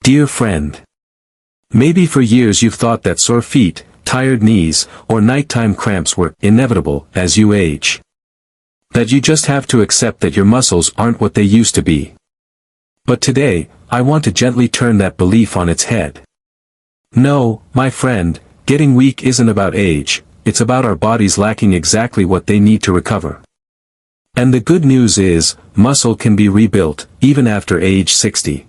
Dear friend. Maybe for years you've thought that sore feet, tired knees, or nighttime cramps were inevitable as you age. That you just have to accept that your muscles aren't what they used to be. But today, I want to gently turn that belief on its head. No, my friend, getting weak isn't about age, it's about our bodies lacking exactly what they need to recover. And the good news is, muscle can be rebuilt, even after age 60.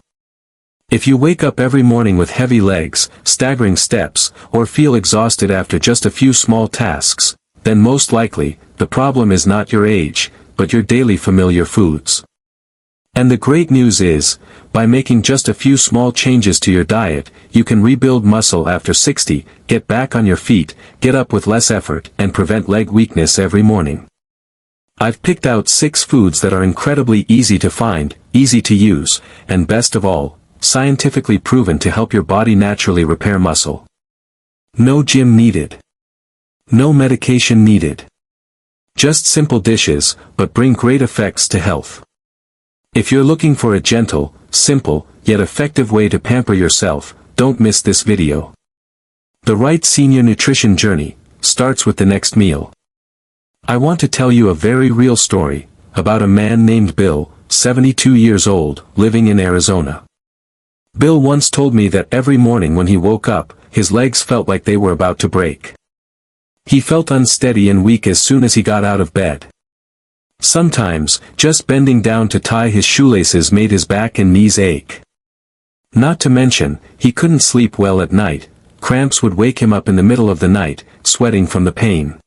If you wake up every morning with heavy legs, staggering steps, or feel exhausted after just a few small tasks, then most likely, the problem is not your age, but your daily familiar foods. And the great news is, by making just a few small changes to your diet, you can rebuild muscle after 60, get back on your feet, get up with less effort, and prevent leg weakness every morning. I've picked out 6 foods that are incredibly easy to find, easy to use, and best of all, scientifically proven to help your body naturally repair muscle. No gym needed. No medication needed. Just simple dishes, but bring great effects to health. If you're looking for a gentle, simple, yet effective way to pamper yourself, don't miss this video. The right senior nutrition journey starts with the next meal. I want to tell you a very real story about a man named Bill, 72 years old, living in Arizona. Bill once told me that every morning when he woke up, his legs felt like they were about to break. He felt unsteady and weak as soon as he got out of bed. Sometimes, just bending down to tie his shoelaces made his back and knees ache. Not to mention, he couldn't sleep well at night, cramps would wake him up in the middle of the night, sweating from the pain.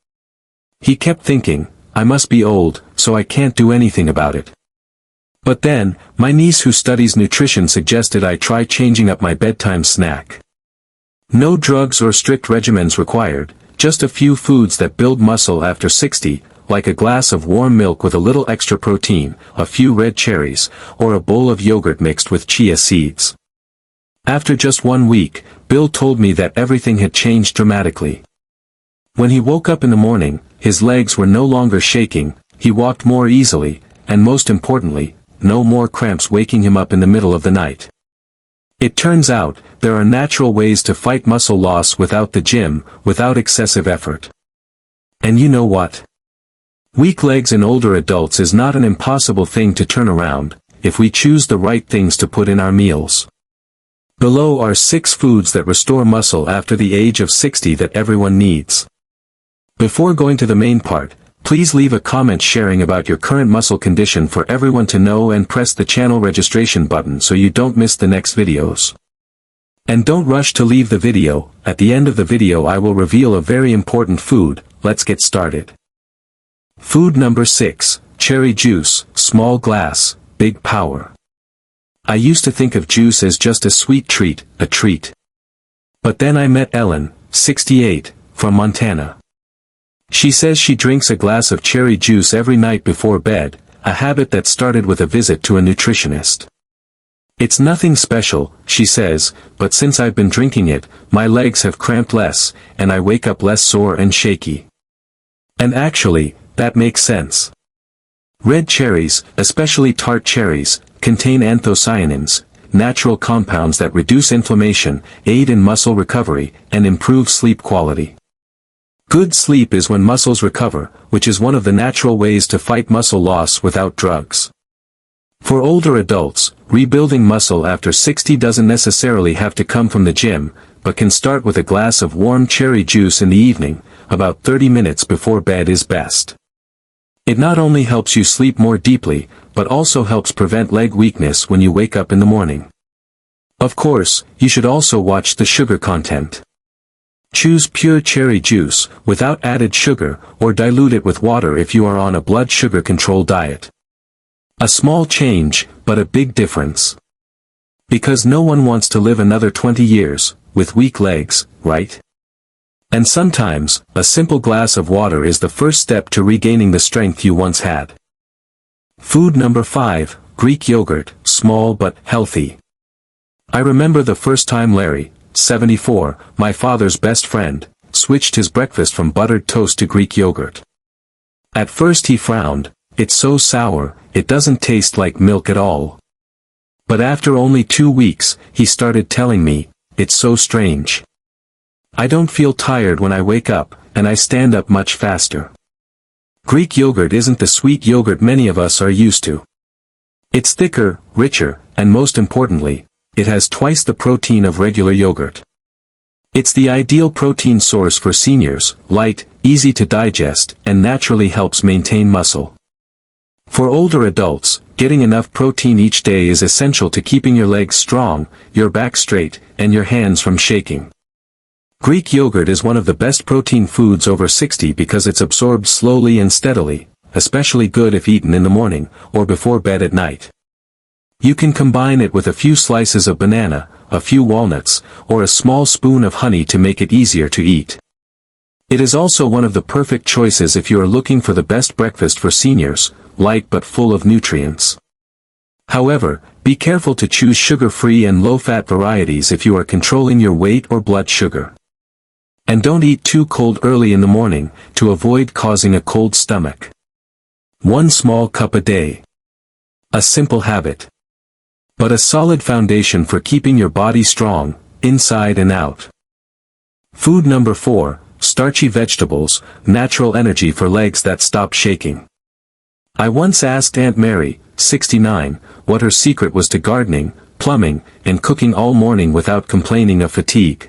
He kept thinking, I must be old, so I can't do anything about it. But then, my niece who studies nutrition suggested I try changing up my bedtime snack. No drugs or strict regimens required, just a few foods that build muscle after 60, like a glass of warm milk with a little extra protein, a few red cherries, or a bowl of yogurt mixed with chia seeds. After just 1 week, Bill told me that everything had changed dramatically. When he woke up in the morning, his legs were no longer shaking, he walked more easily, and most importantly, no more cramps waking him up in the middle of the night. It turns out, there are natural ways to fight muscle loss without the gym, without excessive effort. And you know what? Weak legs in older adults is not an impossible thing to turn around, if we choose the right things to put in our meals. Below are 6 foods that restore muscle after the age of 60 that everyone needs. Before going to the main part, please leave a comment sharing about your current muscle condition for everyone to know and press the channel registration button so you don't miss the next videos. And don't rush to leave the video, at the end of the video I will reveal a very important food, let's get started. Food number 6, cherry juice, small glass, big power. I used to think of juice as just a sweet treat, a treat. But then I met Ellen, 68, from Montana. She says she drinks a glass of cherry juice every night before bed, a habit that started with a visit to a nutritionist. It's nothing special, she says, but since I've been drinking it, my legs have cramped less, and I wake up less sore and shaky. And actually, that makes sense. Red cherries, especially tart cherries, contain anthocyanins, natural compounds that reduce inflammation, aid in muscle recovery, and improve sleep quality. Good sleep is when muscles recover, which is one of the natural ways to fight muscle loss without drugs. For older adults, rebuilding muscle after 60 doesn't necessarily have to come from the gym, but can start with a glass of warm cherry juice in the evening, about 30 minutes before bed is best. It not only helps you sleep more deeply, but also helps prevent leg weakness when you wake up in the morning. Of course, you should also watch the sugar content. Choose pure cherry juice, without added sugar, or dilute it with water if you are on a blood sugar control diet. A small change, but a big difference. Because no one wants to live another 20 years, with weak legs, right? And sometimes, a simple glass of water is the first step to regaining the strength you once had. Food number 5, Greek yogurt, small but healthy. I remember the first time Larry, 74, my father's best friend, switched his breakfast from buttered toast to Greek yogurt. At first he frowned, it's so sour, it doesn't taste like milk at all. But after only 2 weeks, he started telling me, "It's so strange. I don't feel tired when I wake up, and I stand up much faster." Greek yogurt isn't the sweet yogurt many of us are used to. It's thicker, richer, and most importantly, it has twice the protein of regular yogurt. It's the ideal protein source for seniors, light, easy to digest, and naturally helps maintain muscle. For older adults, getting enough protein each day is essential to keeping your legs strong, your back straight, and your hands from shaking. Greek yogurt is one of the best protein foods over 60 because it's absorbed slowly and steadily, especially good if eaten in the morning, or before bed at night. You can combine it with a few slices of banana, a few walnuts, or a small spoon of honey to make it easier to eat. It is also one of the perfect choices if you are looking for the best breakfast for seniors, light but full of nutrients. However, be careful to choose sugar-free and low-fat varieties if you are controlling your weight or blood sugar. And don't eat too cold early in the morning, to avoid causing a cold stomach. 1 small cup a day. A simple habit, but a solid foundation for keeping your body strong, inside and out. Food number 4, starchy vegetables, natural energy for legs that stop shaking. I once asked Aunt Mary, 69, what her secret was to gardening, plumbing, and cooking all morning without complaining of fatigue.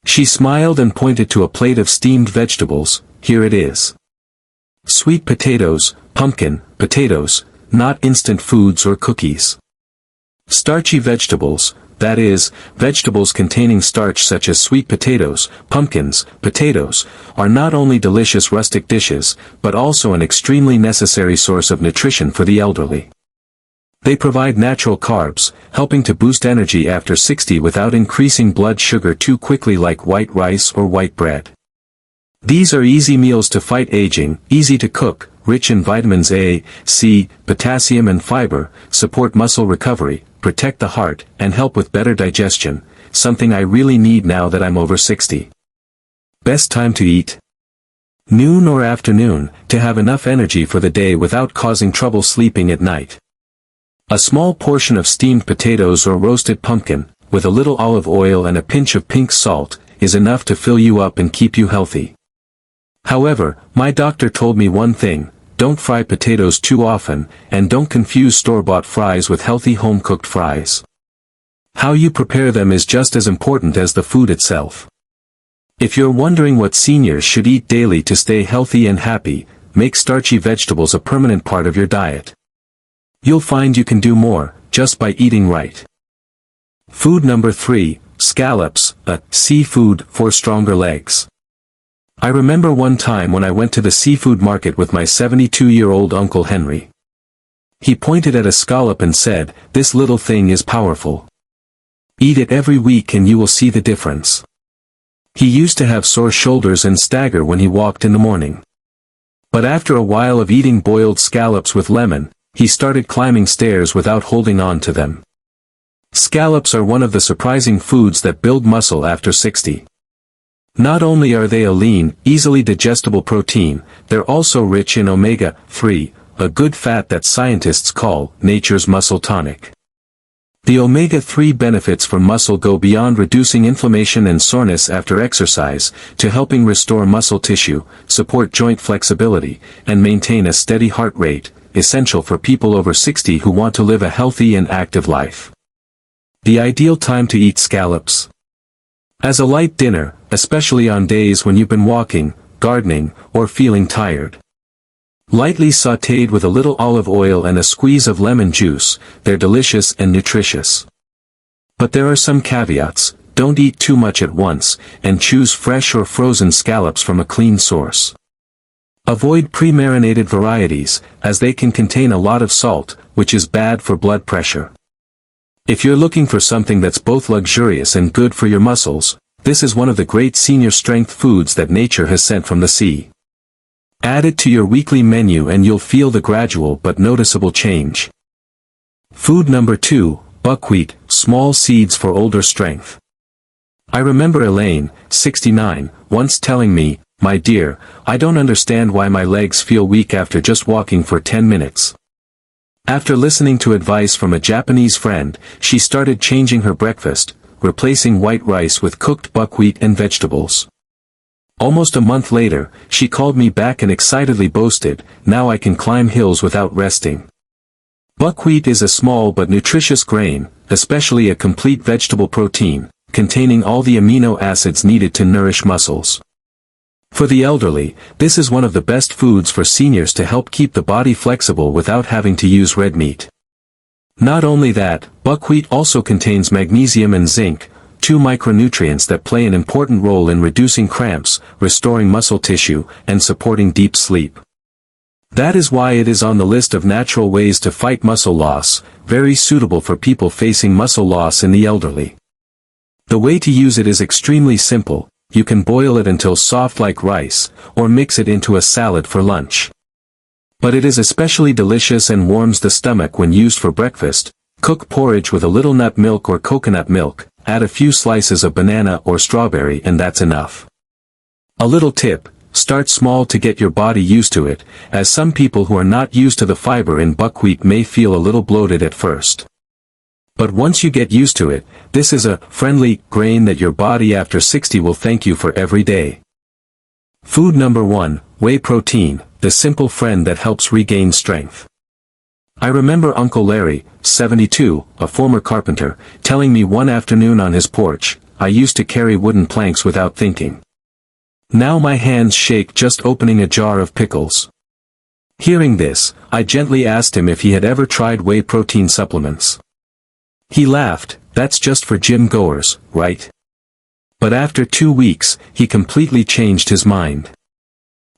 She smiled and pointed to a plate of steamed vegetables. Here it is. Sweet potatoes, pumpkin, potatoes, not instant foods or cookies. Starchy vegetables, that is, vegetables containing starch such as sweet potatoes, pumpkins, potatoes, are not only delicious rustic dishes, but also an extremely necessary source of nutrition for the elderly. They provide natural carbs, helping to boost energy after 60 without increasing blood sugar too quickly like white rice or white bread. These are easy meals to fight aging, easy to cook, rich in vitamins A, C, potassium and fiber, support muscle recovery, protect the heart, and help with better digestion, something I really need now that I'm over 60. Best time to eat? Noon or afternoon, to have enough energy for the day without causing trouble sleeping at night. A small portion of steamed potatoes or roasted pumpkin, with a little olive oil and a pinch of pink salt, is enough to fill you up and keep you healthy. However, my doctor told me one thing: don't fry potatoes too often, and don't confuse store-bought fries with healthy home-cooked fries. How you prepare them is just as important as the food itself. If you're wondering what seniors should eat daily to stay healthy and happy, make starchy vegetables a permanent part of your diet. You'll find you can do more, just by eating right. Food number 3, scallops, a seafood for stronger legs. I remember one time when I went to the seafood market with my 72-year-old Uncle Henry. He pointed at a scallop and said, "This little thing is powerful. Eat it every week and you will see the difference." He used to have sore shoulders and stagger when he walked in the morning. But after a while of eating boiled scallops with lemon, he started climbing stairs without holding on to them. Scallops are one of the surprising foods that build muscle after 60. Not only are they a lean, easily digestible protein, they're also rich in omega-3, a good fat that scientists call nature's muscle tonic. The omega-3 benefits for muscle go beyond reducing inflammation and soreness after exercise, to helping restore muscle tissue, support joint flexibility, and maintain a steady heart rate, essential for people over 60 who want to live a healthy and active life. The ideal time to eat scallops: as a light dinner, especially on days when you've been walking, gardening, or feeling tired. Lightly sautéed with a little olive oil and a squeeze of lemon juice, they're delicious and nutritious. But there are some caveats: don't eat too much at once, and choose fresh or frozen scallops from a clean source. Avoid pre-marinated varieties, as they can contain a lot of salt, which is bad for blood pressure. If you're looking for something that's both luxurious and good for your muscles, this is one of the great senior strength foods that nature has sent from the sea. Add it to your weekly menu and you'll feel the gradual but noticeable change. Food number 2, buckwheat, small seeds for older strength. I remember Elaine, 69, once telling me, "My dear, I don't understand why my legs feel weak after just walking for 10 minutes. After listening to advice from a Japanese friend, she started changing her breakfast, replacing white rice with cooked buckwheat and vegetables. Almost a month later, she called me back and excitedly boasted, "Now I can climb hills without resting." Buckwheat is a small but nutritious grain, especially a complete vegetable protein, containing all the amino acids needed to nourish muscles. For the elderly, this is one of the best foods for seniors to help keep the body flexible without having to use red meat. Not only that, buckwheat also contains magnesium and zinc, two micronutrients that play an important role in reducing cramps, restoring muscle tissue, and supporting deep sleep. That is why it is on the list of natural ways to fight muscle loss, very suitable for people facing muscle loss in the elderly. The way to use it is extremely simple. You can boil it until soft like rice, or mix it into a salad for lunch. But it is especially delicious and warms the stomach when used for breakfast. Cook porridge with a little nut milk or coconut milk, add a few slices of banana or strawberry and that's enough. A little tip, start small to get your body used to it, as some people who are not used to the fiber in buckwheat may feel a little bloated at first. But once you get used to it, this is a friendly grain that your body after 60 will thank you for every day. Food number 1, whey protein, the simple friend that helps regain strength. I remember Uncle Larry, 72, a former carpenter, telling me one afternoon on his porch, "I used to carry wooden planks without thinking. Now my hands shake just opening a jar of pickles." Hearing this, I gently asked him if he had ever tried whey protein supplements. He laughed, "That's just for gym goers, right?" But after 2 weeks, he completely changed his mind.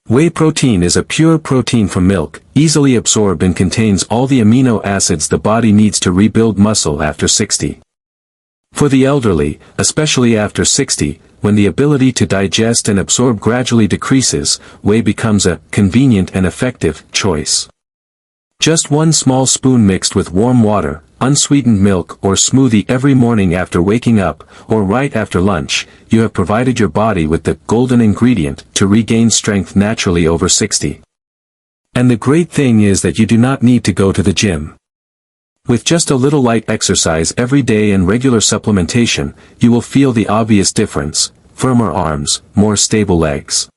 Whey protein is a pure protein from milk, easily absorbed and contains all the amino acids the body needs to rebuild muscle after 60. For the elderly, especially after 60, when the ability to digest and absorb gradually decreases, whey becomes a convenient and effective choice. Just 1 small spoon mixed with warm water, unsweetened milk or smoothie every morning after waking up, or right after lunch, you have provided your body with the golden ingredient to regain strength naturally over 60. And the great thing is that you do not need to go to the gym. With just a little light exercise every day and regular supplementation, you will feel the obvious difference: firmer arms, more stable legs.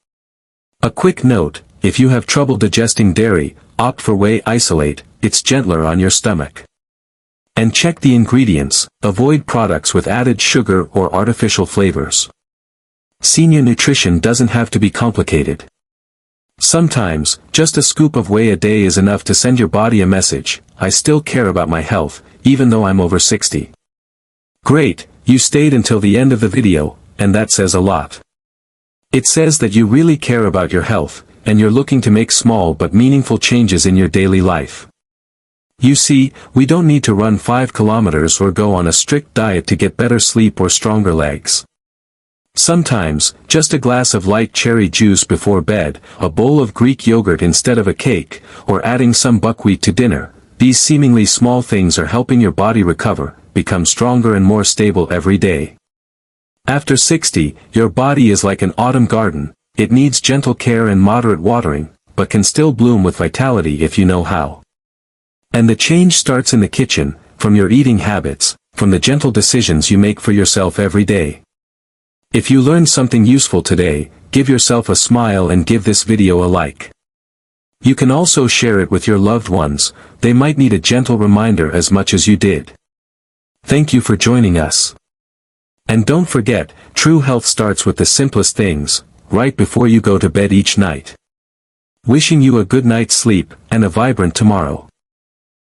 A quick note, if you have trouble digesting dairy, opt for whey isolate, it's gentler on your stomach. And check the ingredients, avoid products with added sugar or artificial flavors. Senior nutrition doesn't have to be complicated. Sometimes, just a scoop of whey a day is enough to send your body a message: I still care about my health, even though I'm over 60. Great, you stayed until the end of the video, and that says a lot. It says that you really care about your health, and you're looking to make small but meaningful changes in your daily life. You see, we don't need to run 5 kilometers or go on a strict diet to get better sleep or stronger legs. Sometimes, just a glass of light cherry juice before bed, a bowl of Greek yogurt instead of a cake, or adding some buckwheat to dinner, these seemingly small things are helping your body recover, become stronger and more stable every day. After 60, your body is like an autumn garden, it needs gentle care and moderate watering, but can still bloom with vitality if you know how. And the change starts in the kitchen, from your eating habits, from the gentle decisions you make for yourself every day. If you learned something useful today, give yourself a smile and give this video a like. You can also share it with your loved ones, they might need a gentle reminder as much as you did. Thank you for joining us. And don't forget, true health starts with the simplest things, right before you go to bed each night. Wishing you a good night's sleep, and a vibrant tomorrow.